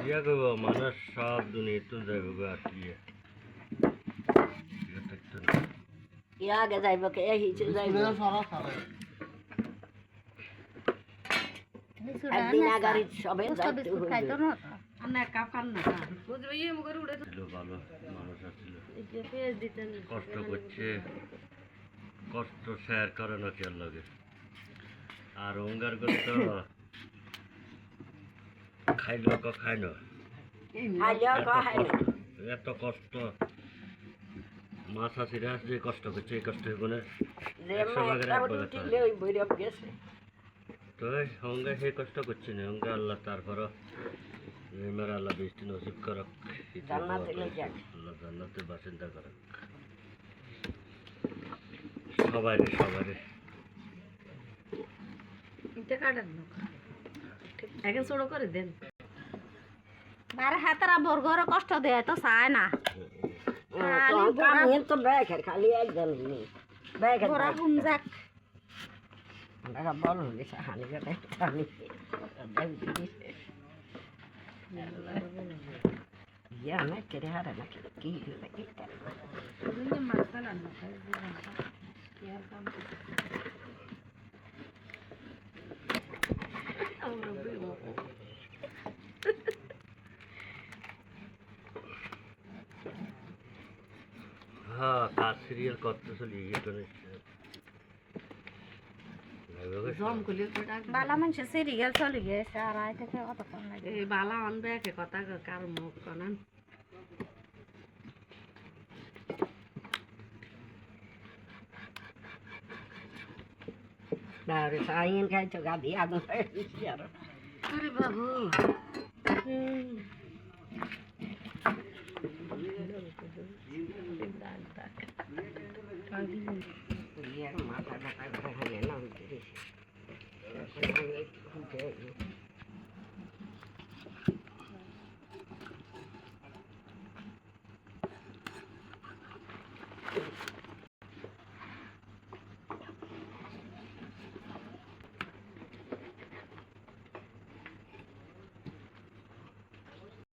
ইয়া করবো মানুষ সব দুনিয়া তো যাইব আর কি আগে যাইব কে হিচে যাইব একদিন আগারি সবে যাইতে হইবে ভালো মানুষ আছিল কষ্ট করছে কষ্ট শেয়ার করে না কেন লাগে আর অঙ্গার করে তো খাইল খাই না এত কষ্ট মাছ আসিরা যে কষ্ট করছে এই কষ্ট করে তো সঙ্গে সেই কষ্ট করছি না সঙ্গে আল্লাহ তারপরও মেরা আল্লাহ বৃষ্টি নসিব করক আল্লাহ জান্নাতে বাসিন্দা করক সবাই এখন ছোট করে দেন আর হাতারা বর্গর কষ্ট দেয় তো চায় না তো ব্যাগের খালি একজন নেই ব্যাগের যাক বল হানি হানি ইয়া না কেড়ে হারে না কি হ্যাঁ কাজ সিরিয়াল করতে চলি বালা মানুষের সিরিয়াল চলে গেছে আর আই থেকে কতক্ষণ লাগে এই বালা আনবে একে কথা কার মুখ Canaan Dari sayin kayak juga dia siar. Ari babu. Hmm.